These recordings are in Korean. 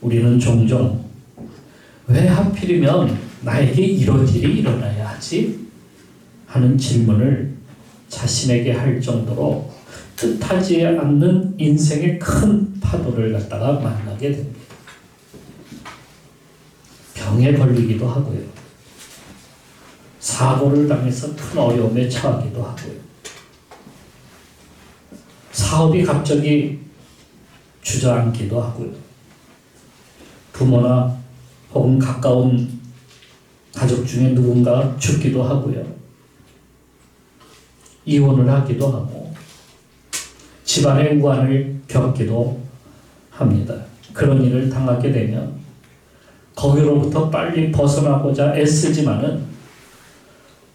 우리는 종종 왜 하필이면 나에게 이런 일이 일어나야 하지? 하는 질문을 자신에게 할 정도로 뜻하지 않는 인생의 큰 파도를 갖다가 만나게 됩니다. 병에 걸리기도 하고요. 사고를 당해서 큰 어려움에 처하기도 하고요. 사업이 갑자기 주저앉기도 하고요. 부모나 혹은 가까운 가족 중에 누군가 죽기도 하고요. 이혼을 하기도 하고 집안의 우환을 겪기도 합니다. 그런 일을 당하게 되면 거기로부터 빨리 벗어나고자 애쓰지만은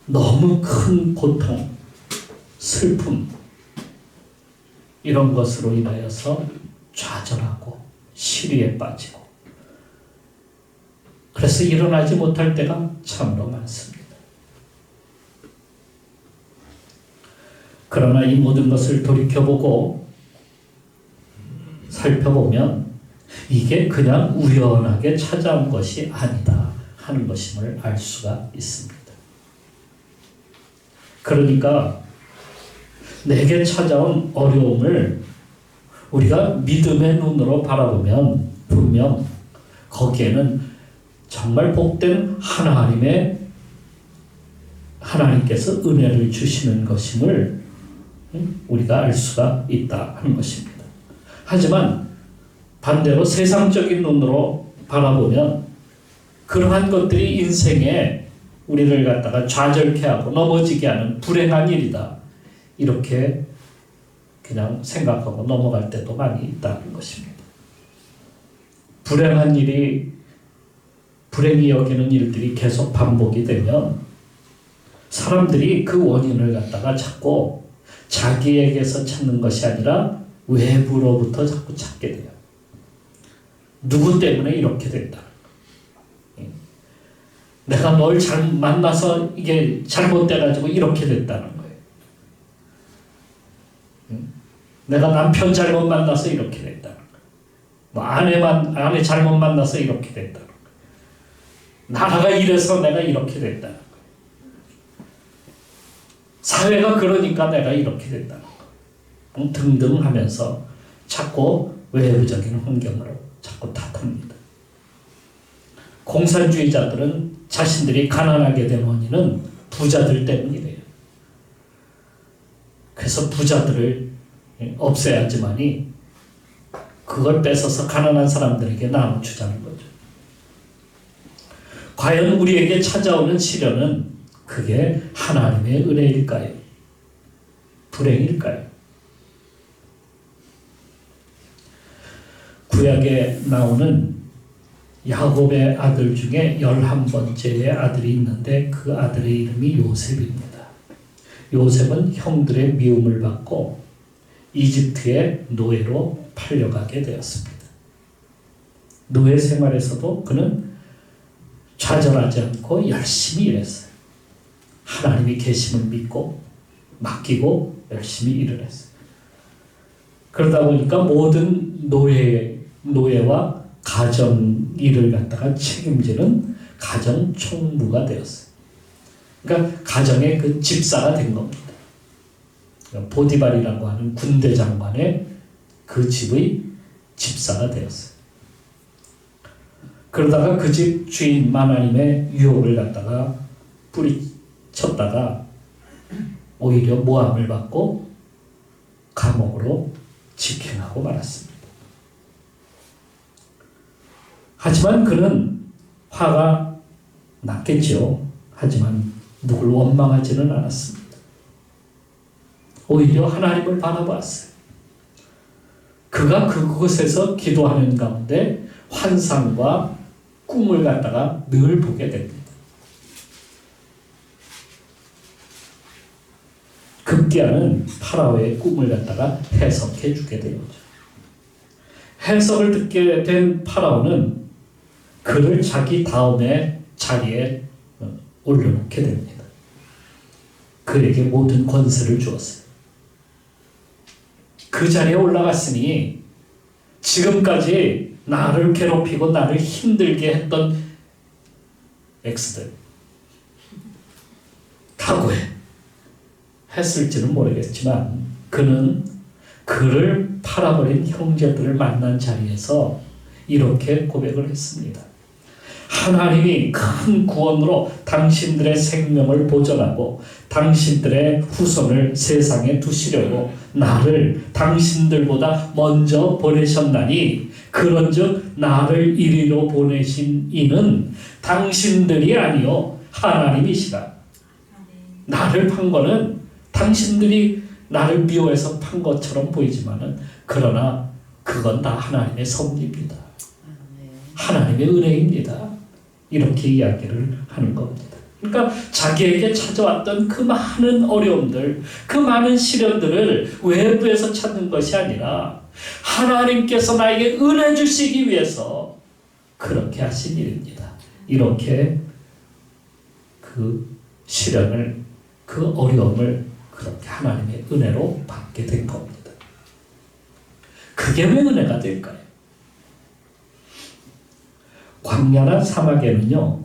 너무 큰 고통, 슬픔 이런 것으로 인하여서 좌절하고 시리에 빠지고 그래서 일어나지 못할 때가 참으로 많습니다. 그러나 이 모든 것을 돌이켜보고 살펴보면 이게 그냥 우연하게 찾아온 것이 아니다 하는 것임을 알 수가 있습니다. 그러니까 내게 찾아온 어려움을 우리가 믿음의 눈으로 바라보면 분명 거기에는 정말 복된 하나님께서 은혜를 주시는 것임을 우리가 알 수가 있다 하는 것입니다. 하지만 반대로 세상적인 눈으로 바라보면 그러한 것들이 인생에 우리를 갖다가 좌절케 하고 넘어지게 하는 불행한 일이다. 이렇게 그냥 생각하고 넘어갈 때도 많이 있다는 것입니다. 불행한 일이 불행히 여기는 일들이 계속 반복이 되면 사람들이 그 원인을 갖다가 찾고 자기에게서 찾는 것이 아니라 외부로부터 자꾸 찾게 돼요. 누구 때문에 이렇게 된다. 내가 널 잘 만나서 이게 잘못돼가지고 이렇게 됐다는 거예요. 내가 남편 잘못 만나서 이렇게 됐다는 거예요. 뭐 아내 잘못 만나서 이렇게 됐다는 거예요. 나라가 이래서 내가 이렇게 됐다는 거예요. 사회가 그러니까 내가 이렇게 됐다는 거예요. 등등 하면서 자꾸 외부적인 환경으로 자꾸 탓합니다. 공산주의자들은 자신들이 가난하게 된 원인은 부자들 때문이래요. 그래서 부자들을 없애야지만이 그걸 뺏어서 가난한 사람들에게 나눠주자는 거죠. 과연 우리에게 찾아오는 시련은 그게 하나님의 은혜일까요? 불행일까요? 구약에 나오는 야곱의 아들 중에 11번째의 아들이 있는데 그 아들의 이름이 요셉입니다. 요셉은 형들의 미움을 받고 이집트의 노예로 팔려가게 되었습니다. 노예 생활에서도 그는 좌절하지 않고 열심히 일했어요. 하나님이 계심을 믿고 맡기고 열심히 일을 했어요. 그러다 보니까 모든 노예와 가정 일을 갖다가 책임지는 가정 총무가 되었어요. 그러니까 가정의 그 집사가 된 겁니다. 그러니까 보디발이라고 하는 군대 장관의 그 집의 집사가 되었어요. 그러다가 그 집 주인 하나님의 유혹을 갖다가 뿌리쳤다가 오히려 모함을 받고 감옥으로 직행하고 말았습니다. 하지만 그는 화가 났겠죠. 하지만 누굴 원망하지는 않았습니다. 오히려 하나님을 바라보았어요. 그가 그곳에서 기도하는 가운데 환상과 꿈을 갖다가 늘 보게 됩니다. 급기야는 파라오의 꿈을 갖다가 해석해 주게 되었죠. 해석을 듣게 된 파라오는 그를 자기 다음의 자리에 올려놓게 됩니다. 그에게 모든 권세를 주었어요. 그 자리에 올라갔으니 지금까지 나를 괴롭히고 나를 힘들게 했던 엑스들 각오해 했을지는 모르겠지만 그는 그를 팔아버린 형제들을 만난 자리에서 이렇게 고백을 했습니다. 하나님이 큰 구원으로 당신들의 생명을 보존하고 당신들의 후손을 세상에 두시려고 나를 당신들보다 먼저 보내셨나니 그런즉 나를 이리로 보내신 이는 당신들이 아니요 하나님이시라. 나를 판 거는 당신들이 나를 미워해서 판 것처럼 보이지만은 그러나 그건 다 하나님의 섭리입니다. 하나님의 은혜입니다. 이렇게 이야기를 하는 겁니다. 그러니까 자기에게 찾아왔던 그 많은 어려움들, 그 많은 시련들을 외부에서 찾는 것이 아니라 하나님께서 나에게 은혜 주시기 위해서 그렇게 하신 일입니다. 이렇게 그 시련을, 그 어려움을 그렇게 하나님의 은혜로 받게 된 겁니다. 그게 왜 은혜가 될까요? 광야나 사막에는요,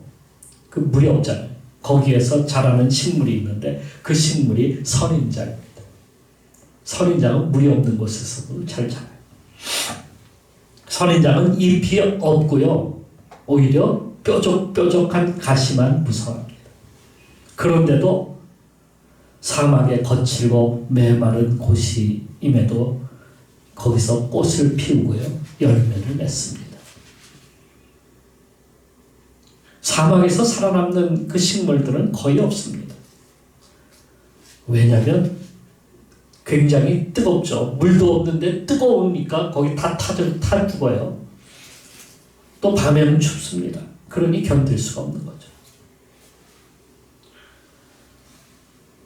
그 물이 없잖아요. 거기에서 자라는 식물이 있는데 그 식물이 선인장입니다. 선인장은 물이 없는 곳에서도 잘 자라요. 선인장은 잎이 없고요, 오히려 뾰족뾰족한 가시만 무성합니다. 그런데도 사막의 거칠고 메마른 곳임에도 거기서 꽃을 피우고요, 열매를 맺습니다. 사막에서 살아남는 그 식물들은 거의 없습니다. 왜냐하면 굉장히 뜨겁죠. 물도 없는데 뜨거우니까 거기 다 타 죽어요. 또 밤에는 춥습니다. 그러니 견딜 수가 없는 거죠.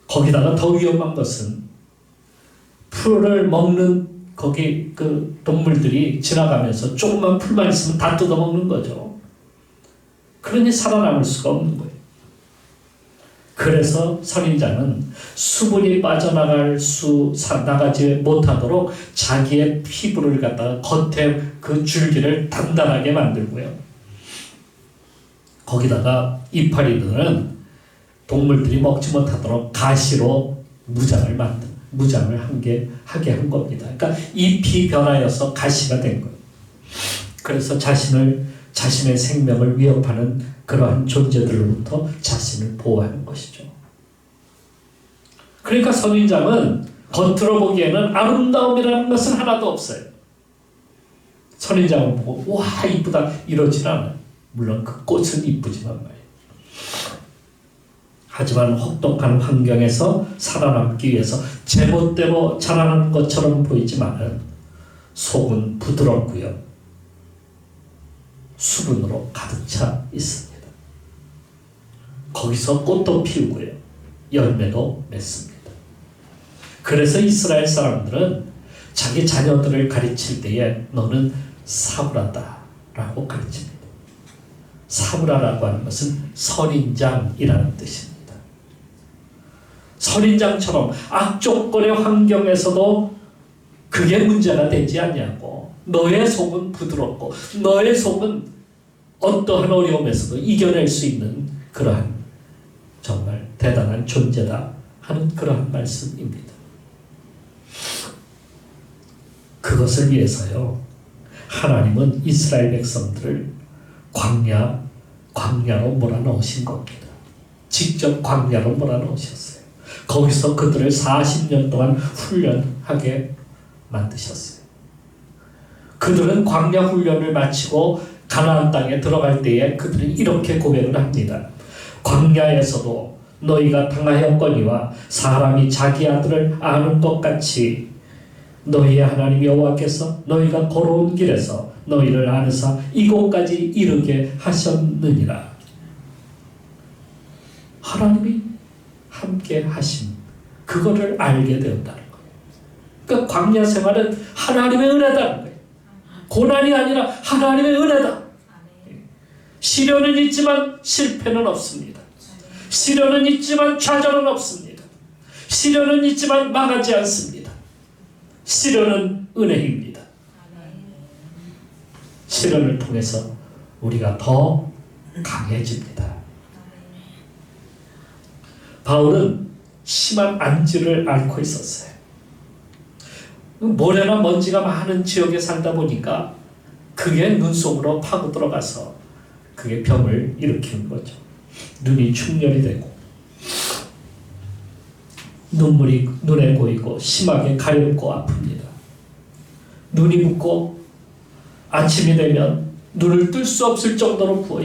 거기다가 더 위험한 것은 풀을 먹는 거기 그 동물들이 지나가면서 조금만 풀만 있으면 다 뜯어먹는 거죠. 그러니 살아남을 수가 없는 거예요. 그래서 선인장은 수분이 나가지 못하도록 자기의 피부를 갖다가 겉에 그 줄기를 단단하게 만들고요. 거기다가 이파리들은 동물들이 먹지 못하도록 가시로 무장을 하게 한 겁니다. 그러니까 잎이 변하여서 가시가 된 거예요. 그래서 자신의 생명을 위협하는 그러한 존재들로부터 자신을 보호하는 것이죠. 그러니까 선인장은 겉으로 보기에는 아름다움이라는 것은 하나도 없어요. 선인장을 보고 와 이쁘다 이러진 않아요. 물론 그 꽃은 이쁘지만 말이에요. 하지만 혹독한 환경에서 살아남기 위해서 제멋대로 자라는 것처럼 보이지만 속은 부드럽고요, 수분으로 가득 차 있습니다. 거기서 꽃도 피우고요, 열매도 맺습니다. 그래서 이스라엘 사람들은 자기 자녀들을 가르칠 때에 너는 사브라다라고 가르칩니다. 사브라라고 하는 것은 선인장이라는 뜻입니다. 선인장처럼 악조건의 환경에서도 그게 문제가 되지 않냐고, 너의 속은 부드럽고 너의 속은 어떠한 어려움에서도 이겨낼 수 있는 그러한 정말 대단한 존재다 하는 그러한 말씀입니다. 그것을 위해서요, 하나님은 이스라엘 백성들을 광야로 몰아넣으신 겁니다. 직접 광야로 몰아넣으셨어요. 거기서 그들을 40년 동안 훈련하게 만드셨어요. 그들은 광야 훈련을 마치고 가나안 땅에 들어갈 때에 그들은 이렇게 고백을 합니다. 광야에서도 너희가 당하였거니와 사람이 자기 아들을 아는 것 같이 너희의 하나님 여호와께서 너희가 걸어온 길에서 너희를 아느사 이곳까지 이르게 하셨느니라. 하나님이 함께 하심, 그거를 알게 되었다는 거예요. 그러니까 광야 생활은 하나님의 은혜다는 거예요. 고난이 아니라 하나님의 은혜다. 시련은 있지만 실패는 없습니다. 시련은 있지만 좌절은 없습니다. 시련은 있지만 망하지 않습니다. 시련은 은혜입니다. 시련을 통해서 우리가 더 강해집니다. 바울은 심한 안지를 앓고 있었어요. 모래나 먼지가 많은 지역에 살다 보니까 그게 눈 속으로 파고 들어가서 그게 병을 일으키는 거죠. 눈이 충혈이 되고 눈물이 눈에 고이고 심하게 가렵고 아픕니다. 눈이 붓고 아침이 되면 눈을 뜰 수 없을 정도로 부어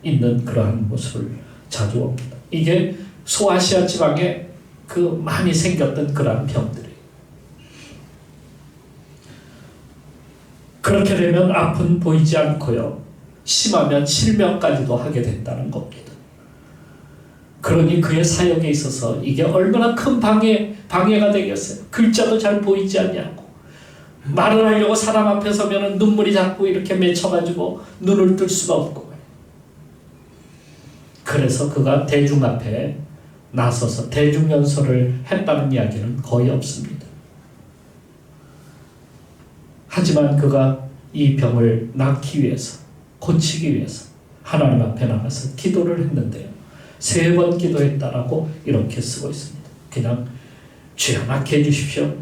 있는 그러한 모습을 자주 봅니다. 이게 소아시아 지방에 많이 생겼던 그러한 병들이에요. 그렇게 되면 앞은 보이지 않고요. 심하면 실명까지도 하게 된다는 겁니다. 그러니 그의 사역에 있어서 이게 얼마나 큰 방해가 되겠어요. 글자도 잘 보이지 않냐고. 말을 하려고 사람 앞에 서면 눈물이 자꾸 이렇게 맺혀가지고 눈을 뜰 수가 없고. 그래서 그가 대중 앞에 나서서 대중연설을 했다는 이야기는 거의 없습니다. 하지만 그가 이 병을 낫기 위해서, 고치기 위해서 하나님 앞에 나가서 기도를 했는데요. 3번 기도했다라고 이렇게 쓰고 있습니다. 그냥 주여 낫게 해주십시오,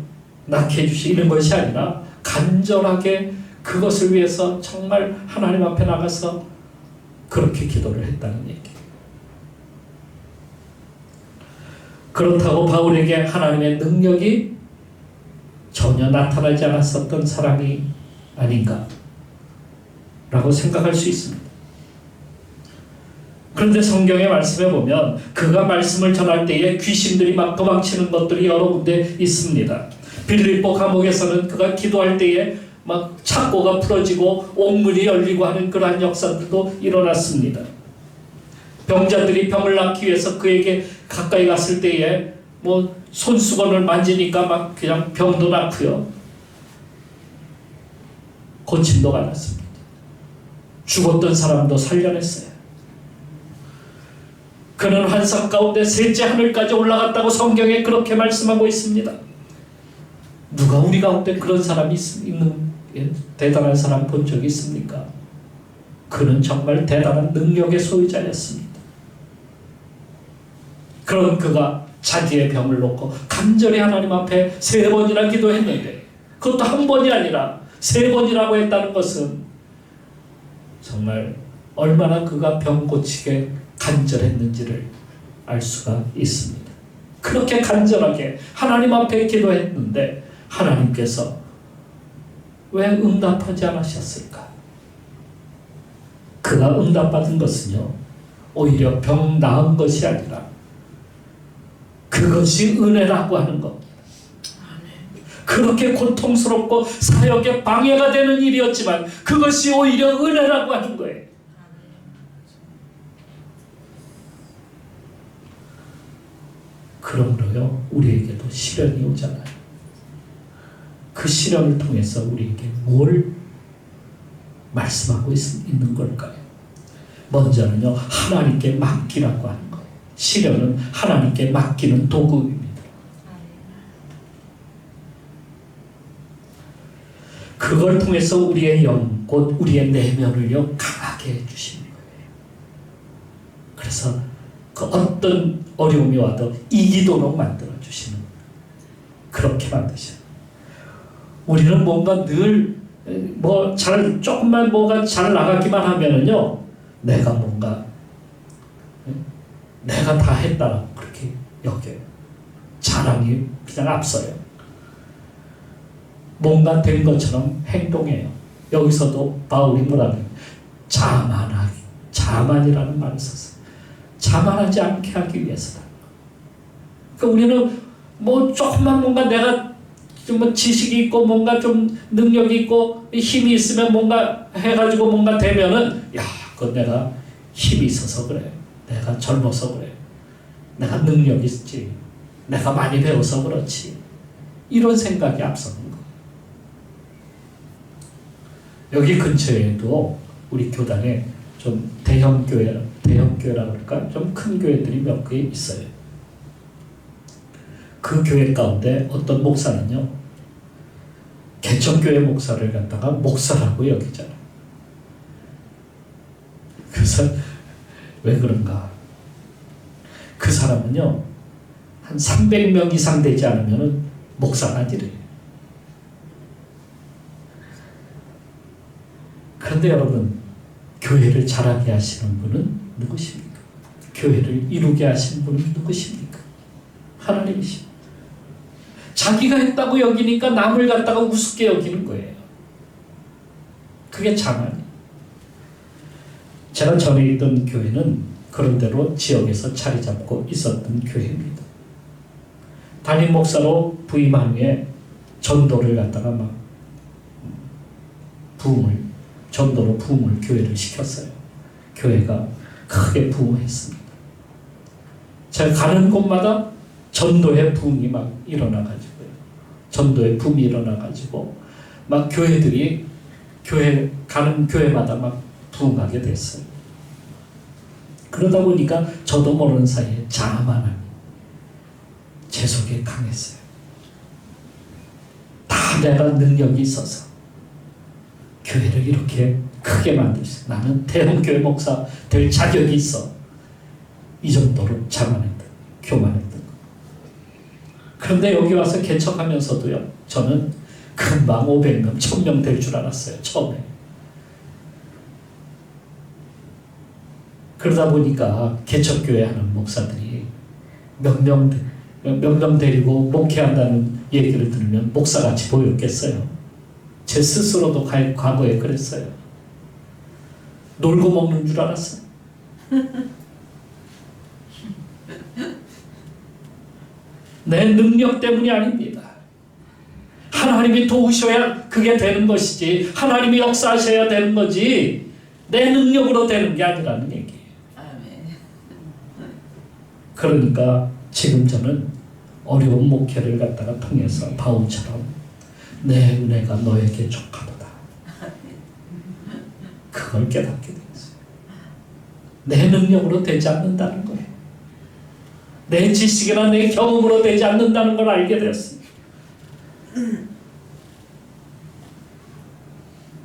낫게 해주시오 이런 것이 아니라 간절하게 그것을 위해서 정말 하나님 앞에 나가서 그렇게 기도를 했다는 얘기예요. 그렇다고 바울에게 하나님의 능력이 전혀 나타나지 않았었던 사람이 아닌가 라고 생각할 수 있습니다. 그런데 성경의 말씀에 보면 그가 말씀을 전할 때에 귀신들이 막 도망치는 것들이 여러 군데 있습니다. 빌립보 감옥에서는 그가 기도할 때에 막 창고가 풀어지고 옥문이 열리고 하는 그러한 역사들도 일어났습니다. 병자들이 병을 낫기 위해서 그에게 가까이 갔을 때에 손수건을 만지니까 막 그냥 병도 낫고요. 고침도 받았습니다. 죽었던 사람도 살려냈어요. 그는 환상 가운데 셋째 하늘까지 올라갔다고 성경에 그렇게 말씀하고 있습니다. 누가 우리 가운데 그런 사람이 있는 대단한 사람 본 적이 있습니까? 그는 정말 대단한 능력의 소유자였습니다. 그런 그가 자기의 병을 놓고 간절히 하나님 앞에 3번이나 기도했는데 그것도 한 번이 아니라 3번이라고 했다는 것은 정말 얼마나 그가 병 고치게 간절했는지를 알 수가 있습니다. 그렇게 간절하게 하나님 앞에 기도했는데 하나님께서 왜 응답하지 않으셨을까? 그가 응답받은 것은요, 오히려 병 나은 것이 아니라 그것이 은혜라고 하는 겁니다. 그렇게 고통스럽고 사역에 방해가 되는 일이었지만 그것이 오히려 은혜라고 하는 거예요. 그러므로요, 우리에게도 시련이 오잖아요. 그 시련을 통해서 우리에게 뭘 말씀하고 있는 걸까요? 먼저는요, 하나님께 맡기라고 하는 거예요. 시련은 하나님께 맡기는 도구입니다. 그걸 통해서 우리의 영, 곧 우리의 내면을요, 강하게 해주시는 거예요. 그래서 그 어떤 어려움이 와도 이기도록 만들어주시는, 그렇게 만드셔요. 우리는 뭔가 늘 조금만 뭐가 잘 나가기만 하면은요, 내가 다 했다라고 그렇게 여겨요. 자랑이 그냥 앞서요. 뭔가 된 것처럼 행동해요. 여기서도 바울이 뭐라고요? 자만이라는 말을 썼어요. 자만하지 않게 하기 위해서다. 그러니까 우리는 조금만 뭔가 내가 좀 지식이 있고 뭔가 좀 능력이 있고 힘이 있으면 뭔가 해가지고 뭔가 되면은, 그건 내가 힘이 있어서 그래. 내가 젊어서 그래. 내가 능력이 있지. 내가 많이 배워서 그렇지. 이런 생각이 앞서는 거. 여기 근처에도 우리 교단에 좀 대형교회라 그럴까? 좀 큰 교회들이 몇 개 있어요. 그 교회 가운데 어떤 목사는요, 개척교회 목사를 갖다가 목사라고 여기잖아요. 그래서 왜 그런가? 그 사람은요, 한 300명 이상 되지 않으면 목사가 아니래요. 그런데 여러분, 교회를 자라게 하시는 분은 누구십니까? 교회를 이루게 하신 분은 누구십니까? 하나님이십니다. 자기가 했다고 여기니까 남을 갖다가 우습게 여기는 거예요. 그게 자만이에요. 제가 전에 있던 교회는 그런 대로 지역에서 자리 잡고 있었던 교회입니다. 담임 목사로 부임한 후에 전도를 갖다가 막 전도로 부흥을 교회를 시켰어요. 교회가 크게 부흥했습니다. 제가 가는 곳마다 전도의 붐이 막 일어나가지고요. 전도의 붐이 일어나가지고 막 교회들이 가는 교회마다 막 부흥하게 됐어요. 그러다 보니까 저도 모르는 사이에 자만함이 제 속에 강했어요. 다 내가 능력이 있어서 교회를 이렇게 크게 만들 수 있어. 나는 대형교회 목사 될 자격이 있어. 이 정도로 자만했던, 교만했던 거. 그런데 여기 와서 개척하면서도요, 저는 금방 500명, 1000명 될 줄 알았어요. 처음에. 그러다 보니까 개척교회 하는 목사들이 몇 명 데리고 목회한다는 얘기를 들으면 목사같이 보였겠어요. 제 스스로도 과거에 그랬어요. 놀고 먹는 줄 알았어요. 내 능력 때문이 아닙니다. 하나님이 도우셔야 그게 되는 것이지, 하나님이 역사하셔야 되는 거지, 내 능력으로 되는 게 아니라는 얘기예요. 그러니까 지금 저는 어려운 목회를 갖다가 통해서 바울처럼 내 은혜가 너에게 족하도다, 그걸 깨닫게 되었어요. 내 능력으로 되지 않는다는 거예요. 내 지식이나 내 경험으로 되지 않는다는 걸 알게 되었습니다.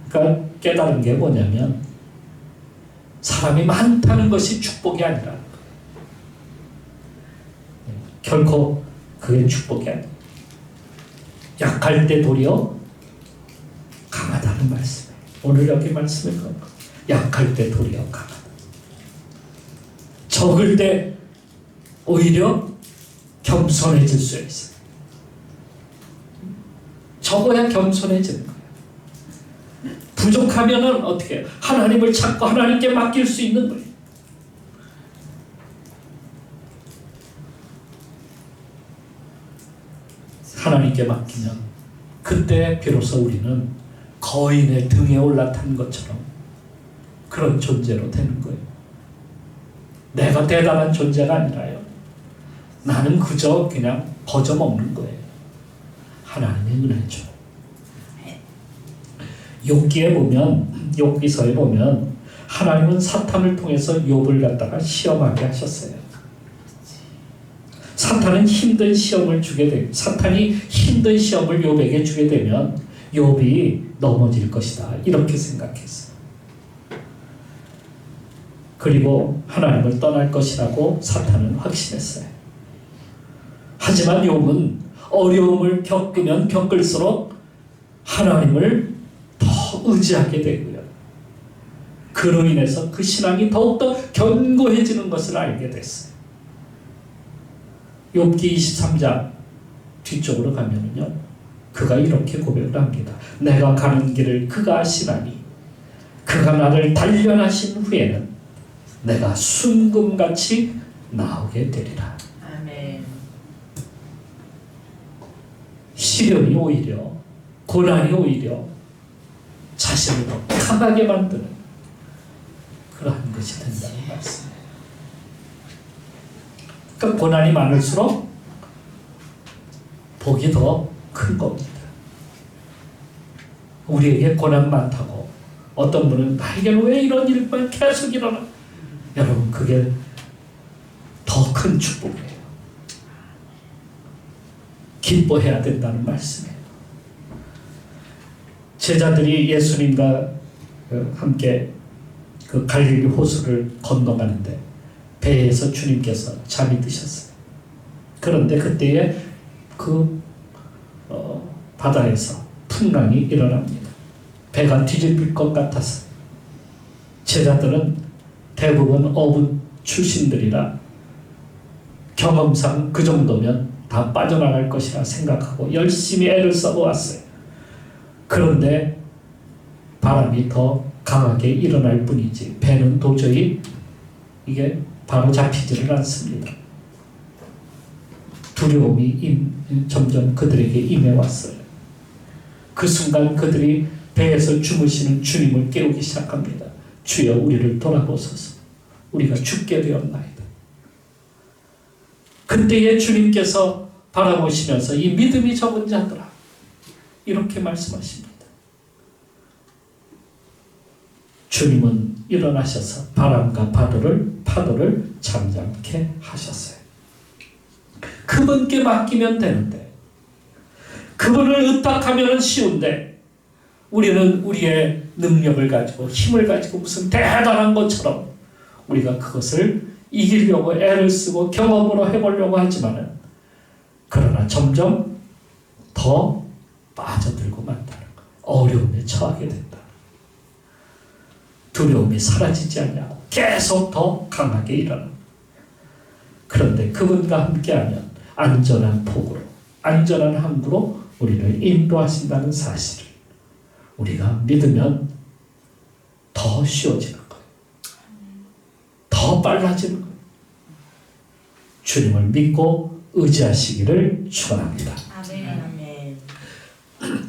그러니까 깨달은 게 뭐냐면, 사람이 많다는 것이 축복이 아니라, 결코 그게 축복이 아니에요. 약할 때 도리어 강하다는 말씀이에요. 오늘 여기 말씀을 그런 거. 약할 때 도리어 강하다. 적을 때 오히려 겸손해질 수 있어요. 적어야 겸손해지는 거예요. 부족하면은 어떻게 해요? 하나님을 찾고 하나님께 맡길 수 있는 거예요. 하나님께 맡기면 그때 비로소 우리는 거인의 등에 올라탄 것처럼 그런 존재로 되는 거예요. 내가 대단한 존재가 아니라요, 나는 그저 그냥 거저 먹는 거예요. 하나님의 은혜죠. 욥기서에 보면 하나님은 사탄을 통해서 욥을 갖다가 시험하게 하셨어요. 사탄이 힘든 시험을 욥에게 주게 되면 욥이 넘어질 것이다, 이렇게 생각했어요. 그리고 하나님을 떠날 것이라고 사탄은 확신했어요. 하지만 욥은 어려움을 겪으면 겪을수록 하나님을 더 의지하게 되고요, 그로 인해서 그 신앙이 더욱더 견고해지는 것을 알게 됐어요. 욥기 23장 뒤쪽으로 가면은요, 그가 이렇게 고백을 합니다. 내가 가는 길을 그가 아시나니 그가 나를 단련하신 후에는 내가 순금같이 나오게 되리라. 아멘. 시련이 오히려, 고난이 오히려 자신을 더 강하게 만드는 그러한 것이 된다는 말씀이에요. 그러니까 고난이 많을수록 복이 더 큰 겁니다. 우리에게 고난 많다고 어떤 분은 나에게는 왜 이런 일만 계속 일어나? 여러분, 그게 더 큰 축복이에요. 기뻐해야 된다는 말씀이에요. 제자들이 예수님과 함께 그 갈릴리 호수를 건너가는데 배에서 주님께서 잠이 드셨어요. 그런데 그때에 그 바다에서 풍랑이 일어납니다. 배가 뒤집힐 것 같았어요. 제자들은 대부분 어부 출신들이라 경험상 그 정도면 다 빠져나갈 것이라 생각하고 열심히 애를 써고 왔어요. 그런데 바람이 더 강하게 일어날 뿐이지 배는 도저히 이게 바로 잡히지를 않습니다. 두려움이 점점 그들에게 임해왔어요. 그 순간 그들이 배에서 주무시는 주님을 깨우기 시작합니다. 주여 우리를 돌아보소서. 우리가 죽게 되었나이다. 그때에 주님께서 바라보시면서 이 믿음이 적은 자들아 이렇게 말씀하십니다. 주님은 일어나셔서 바람과 파도를 잠잠케 하셨어요. 그분께 맡기면 되는데 그분을 의탁하면 쉬운데 우리는 우리의 능력을 가지고 힘을 가지고 무슨 대단한 것처럼 우리가 그것을 이기려고 애를 쓰고 경험으로 해보려고 하지만은 그러나 점점 더 빠져들고 만다는 것. 어려움에 처하게 된다. 두려움이 사라지지 않냐고 계속 더 강하게 일어납니다. 그런데 그분과 함께하면 안전한 폭으로 안전한 항구로 우리를 인도하신다는 사실을 우리가 믿으면 더 쉬워지는 거예요. 더 빨라지는 거예요. 주님을 믿고 의지하시기를 축원합니다. 아멘.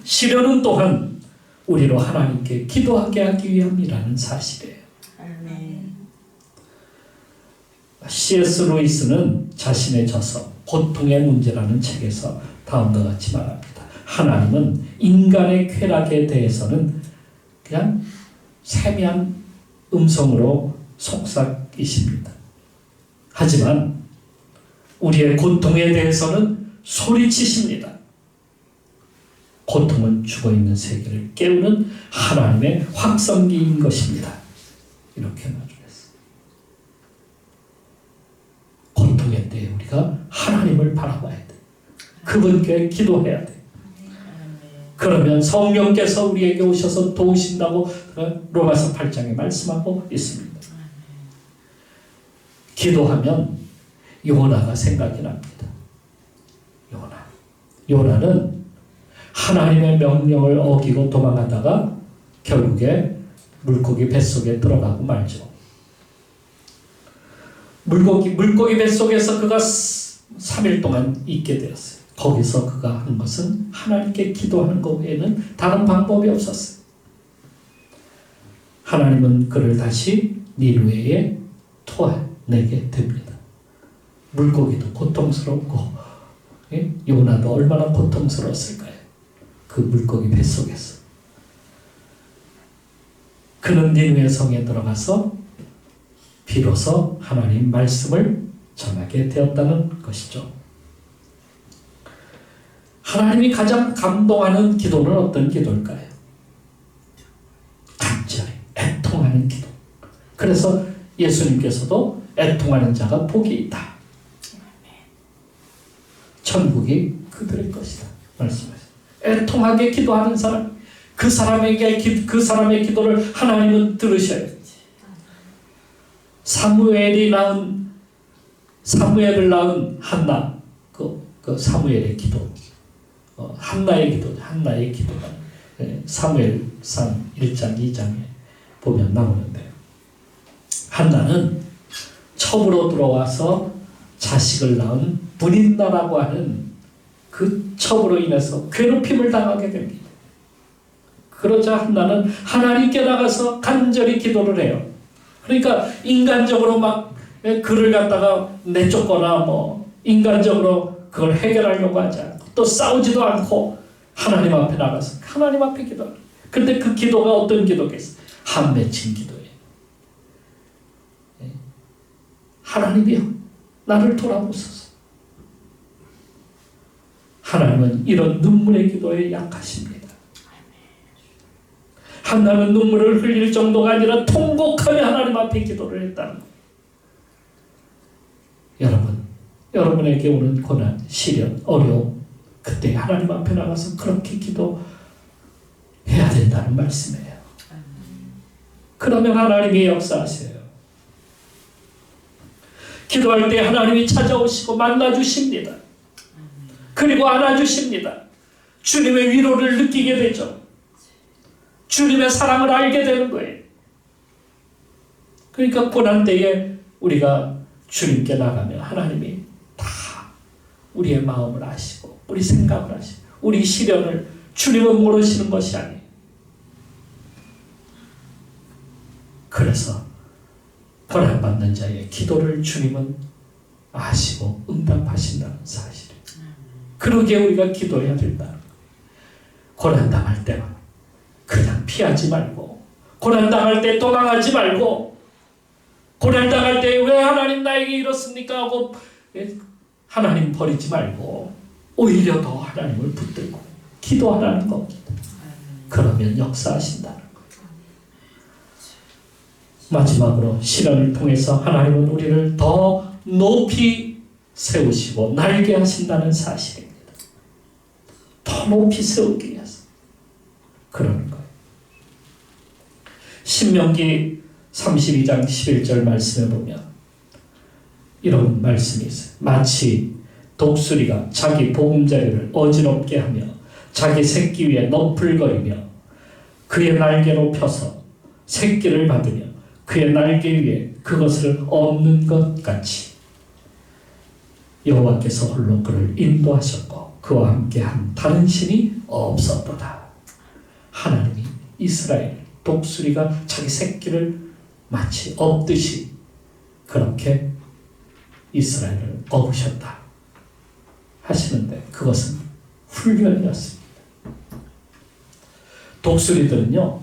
시련은 또한 우리로 하나님께 기도하게 하기 위함이라는 사실이에요. 아멘. C.S. 루이스는 자신의 저서 고통의 문제라는 책에서 다음과 같이 말합니다. 하나님은 인간의 쾌락에 대해서는 그냥 세미한 음성으로 속삭이십니다. 하지만 우리의 고통에 대해서는 소리치십니다. 고통은 죽어있는 세계를 깨우는 하나님의 확성기인 것입니다. 이렇게 말했어요. 고통의 때에 우리가 하나님을 바라봐야 돼. 그분께 기도해야 돼. 그러면 성령께서 우리에게 오셔서 도우신다고 로마서 8장에 말씀하고 있습니다. 기도하면 요나가 생각이 납니다. 요나는 하나님의 명령을 어기고 도망하다가 결국에 물고기 뱃속에 들어가고 말죠. 물고기 뱃속에서 그가 3일 동안 있게 되었어요. 거기서 그가 한 것은 하나님께 기도하는 것 외에는 다른 방법이 없었어요. 하나님은 그를 다시 니느웨에 토해내게 됩니다. 물고기도 고통스럽고 요나도 얼마나 고통스러웠을까요? 그 물고기 뱃속에서. 그는 니느웨 성에 들어가서 비로소 하나님 말씀을 전하게 되었다는 것이죠. 하나님이 가장 감동하는 기도는 어떤 기도일까요? 간절히 애통하는 기도. 그래서 예수님께서도 애통하는 자가 복이 있다. 천국이 그들의 것이다. 말씀하셨어요. 애통하게 기도하는 사람, 그 사람의 기도를 하나님은 들으셔야 돼요. 사무엘을 낳은 한나, 그 사무엘의 기도, 한나의 기도가 사무엘상 1장 2장에 보면 나오는데요. 한나는 첩으로 들어와서 자식을 낳은 브린나라고 하는 그 첩으로 인해서 괴롭힘을 당하게 됩니다. 그러자 한나는 하나님께 나가서 간절히 기도를 해요. 그러니까 인간적으로 막 그를 갖다가 내쫓거나 인간적으로 그걸 해결하려고 하지 않고 또 싸우지도 않고 하나님 앞에 나가서 하나님 앞에 기도해요. 근데 그 기도가 어떤 기도겠어요? 한 맺힌 기도예요. 하나님이여 나를 돌아보소서. 하나님은 이런 눈물의 기도에 약하십니다. 한나는 눈물을 흘릴 정도가 아니라 통곡하며 하나님 앞에 기도를 했다는 거예요. 여러분, 여러분에게 오는 고난, 시련, 어려움, 그때 하나님 앞에 나가서 그렇게 기도해야 된다는 말씀이에요. 그러면 하나님이 역사하세요. 기도할 때 하나님이 찾아오시고 만나주십니다. 그리고 안아주십니다. 주님의 위로를 느끼게 되죠. 주님의 사랑을 알게 되는 거예요. 그러니까 고난 때에 우리가 주님께 나가면 하나님이 다 우리의 마음을 아시고 우리 생각을 아시고 우리 시련을 주님은 모르시는 것이 아니에요. 그래서 고난받는 자의 기도를 주님은 아시고 응답하신다는 사실. 그러기에 우리가 기도해야 된다. 고난당할 때만 그냥 피하지 말고, 고난당할 때 도망하지 말고, 고난당할 때 왜 하나님 나에게 이렇습니까 하고 하나님 버리지 말고 오히려 더 하나님을 붙들고 기도하라는 겁니다. 그러면 역사하신다는 거예요. 마지막으로 시련을 통해서 하나님은 우리를 더 높이 세우시고 날게 하신다는 사실입니다. 더 높이 세우기 위해서 그러는 거예요. 신명기 32장 11절 말씀에 보면 이런 말씀이 있어요. 마치 독수리가 자기 보금자리를 어지럽게 하며 자기 새끼 위에 너풀거리며 그의 날개로 펴서 새끼를 받으며 그의 날개 위에 그것을 엎는 것 같이 여호와께서 홀로 그를 인도하셨고 그와 함께한 다른 신이 없었도다. 하나님이 이스라엘 독수리가 자기 새끼를 마치 엎듯이 그렇게 이스라엘을 업으셨다 하시는데 그것은 훈련이었습니다. 독수리들은요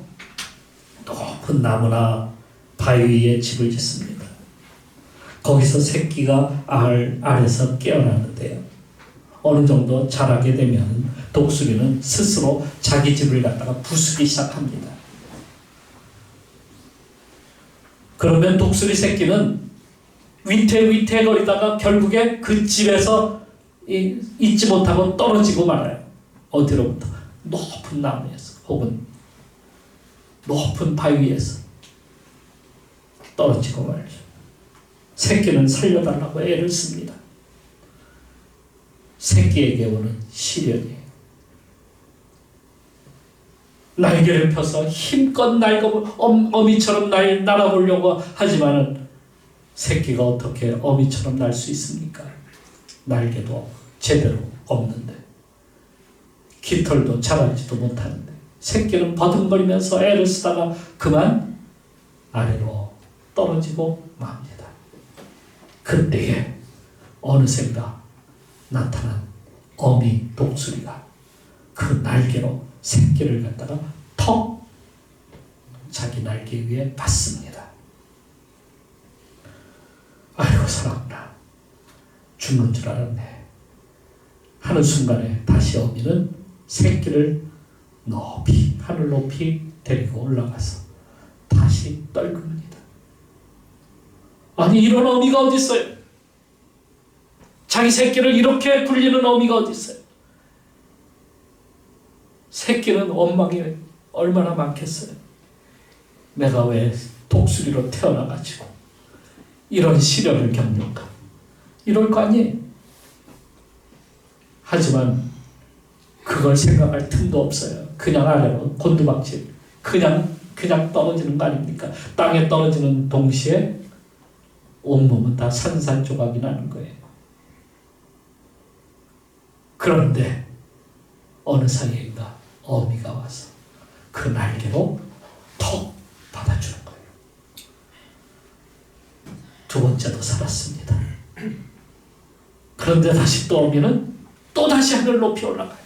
높은 나무나 바위 위에 집을 짓습니다. 거기서 새끼가 알에서 깨어나는데요. 어느 정도 자라게 되면 독수리는 스스로 자기 집을 갖다가 부수기 시작합니다. 그러면 독수리 새끼는 위태위태거리다가 결국에 그 집에서 있지 못하고 떨어지고 말아요. 어디로부터? 높은 나무에서 혹은 높은 바위에서 떨어지고 말죠. 새끼는 살려달라고 애를 씁니다. 새끼에게 오는 시련이에요. 날개를 펴서 힘껏 어미처럼 날아보려고 하지만은 새끼가 어떻게 어미처럼 날 수 있습니까? 날개도 제대로 없는데 깃털도 자라지도 못하는데 새끼는 버둥거리면서 애를 쓰다가 그만 아래로 떨어지고 맙니다. 그때에 어느샌가 나타난 어미 독수리가 그 날개로 새끼를 갖다가 턱 자기 날개 위에 받습니다. 아이고 사랑나 죽는 줄 알았네 하는 순간에 다시 어미는 새끼를 높이 하늘 높이 데리고 올라가서 다시 떨굽니다. 아니 이런 어미가 어디 있어요? 자기 새끼를 이렇게 굴리는 어미가 어디 있어요? 새끼는 원망이 얼마나 많겠어요. 내가 왜 독수리로 태어나가지고 이런 시련을 겪는가? 이럴 거 아니에요. 하지만 그걸 생각할 틈도 없어요. 그냥 아래로 곤두박질 그냥 떨어지는 거 아닙니까? 땅에 떨어지는 동시에 온몸은 다 산산조각이 나는 거예요. 그런데 어느 사이인가 어미가 와서 그 날개로 턱 받아주는 거예요. 두 번째도 살았습니다. 그런데 다시 또 어미는 또 다시 하늘 높이 올라가요.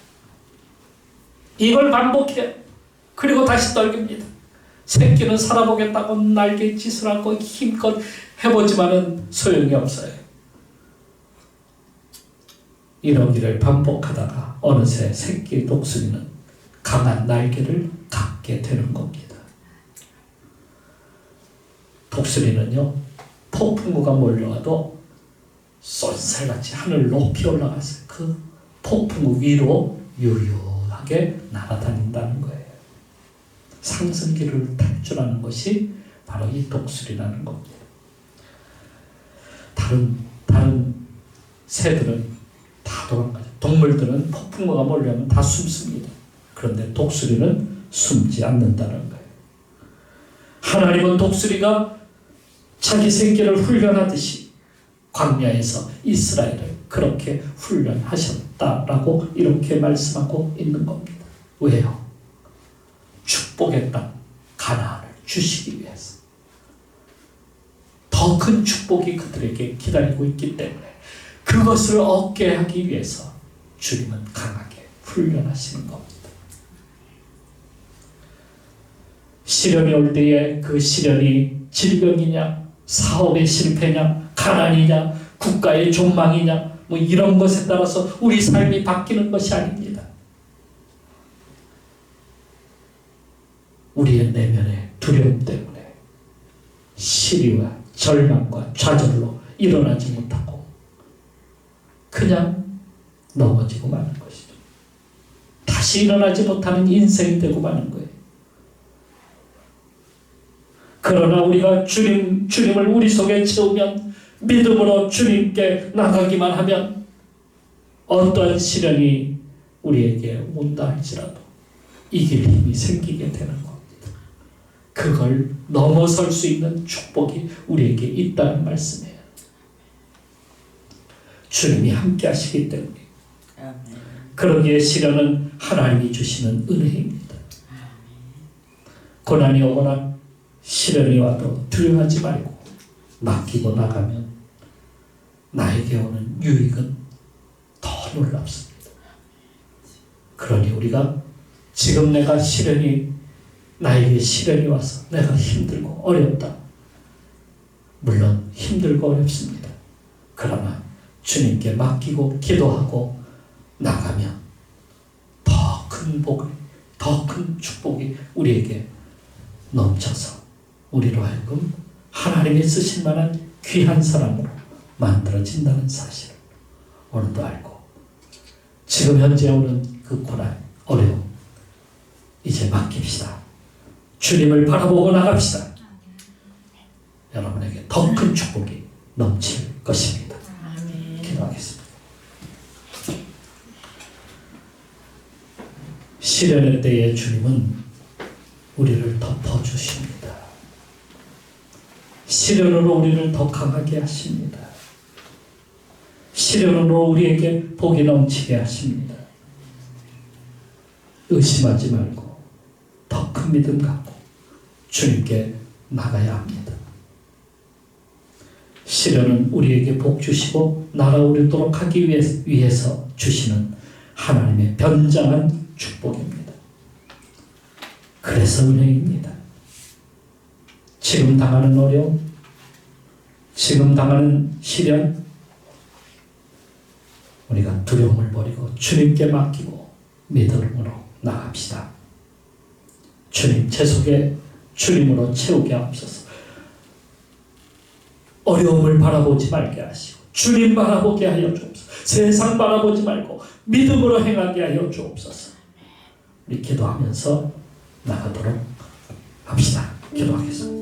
이걸 반복해요. 그리고 다시 떨깁니다. 새끼는 살아보겠다고 날갯짓을 하고 힘껏 해보지만은 소용이 없어요. 이러기를 반복하다가 어느새 새끼 독수리는 강한 날개를 갖게 되는 겁니다. 독수리는요, 폭풍우가 몰려와도 쏜살같이 하늘 높이 올라가서 그 폭풍우 위로 유유하게 날아다닌다는 거예요. 상승기를 탈 줄 아는 것이 바로 이 독수리라는 겁니다. 다른 새들은 다 도망가죠. 동물들은 폭풍우가 몰려오면 다 숨습니다. 그런데 독수리는 숨지 않는다는 거예요. 하나님은 독수리가 자기 새끼를 훈련하듯이 광야에서 이스라엘을 그렇게 훈련하셨다라고 이렇게 말씀하고 있는 겁니다. 왜요? 축복의 땅 가나안을 주시기 위해서. 더 큰 축복이 그들에게 기다리고 있기 때문에 그것을 얻게 하기 위해서 주님은 강하게 훈련하시는 겁니다. 시련이 올 때에 그 시련이 질병이냐, 사업의 실패냐, 가난이냐, 국가의 존망이냐, 뭐 이런 것에 따라서 우리 삶이 바뀌는 것이 아닙니다. 우리의 내면의 두려움 때문에 시리와 절망과 좌절로 일어나지 못하고 그냥 넘어지고 마는 것이죠. 다시 일어나지 못하는 인생이 되고 마는 거예요. 그러나 우리가 주님을 우리 속에 채우면, 믿음으로 주님께 나가기만 하면 어떠한 시련이 우리에게 온다 할지라도 이길 힘이 생기게 되는 겁니다. 그걸 넘어설 수 있는 축복이 우리에게 있다는 말씀이에요. 주님이 함께 하시기 때문에. 그러기에 시련은 하나님이 주시는 은혜입니다. 고난이 오거나 시련이 와도 두려워하지 말고 맡기고 나가면 나에게 오는 유익은 더 놀랍습니다. 그러니 우리가 지금 나에게 시련이 와서 내가 힘들고 어렵다. 물론 힘들고 어렵습니다. 그러나 주님께 맡기고 기도하고 나가면 더 큰 복을, 더 큰 축복이 우리에게 넘쳐서 우리로 하여금 하나님이 쓰실 만한 귀한 사람으로 만들어진다는 사실을 오늘도 알고, 지금 현재 오는 그 고난, 어려움 이제 맡깁시다. 주님을 바라보고 나갑시다. 여러분에게 더 큰 축복이 넘칠 것입니다. 기도하겠습니다. 시련의 때에 주님은 우리를 덮어주십니다. 시련으로 우리를 더 강하게 하십니다. 시련으로 우리에게 복이 넘치게 하십니다. 의심하지 말고 더 큰 믿음 갖고 주님께 나가야 합니다. 시련은 우리에게 복 주시고 날아오르도록 하기 위해서 주시는 하나님의 변장한 축복입니다. 그래서 은혜입니다. 지금 당하는 어려움, 지금 당하는 시련, 우리가 두려움을 버리고 주님께 맡기고 믿음으로 나갑시다. 주님, 제 속에 주님으로 채우게 하옵소서. 어려움을 바라보지 말게 하시고 주님 바라보게 하여 주옵소서. 세상 바라보지 말고 믿음으로 행하게 하여 주옵소서. 우리 기도하면서 나가도록 합시다. 기도하겠습니다.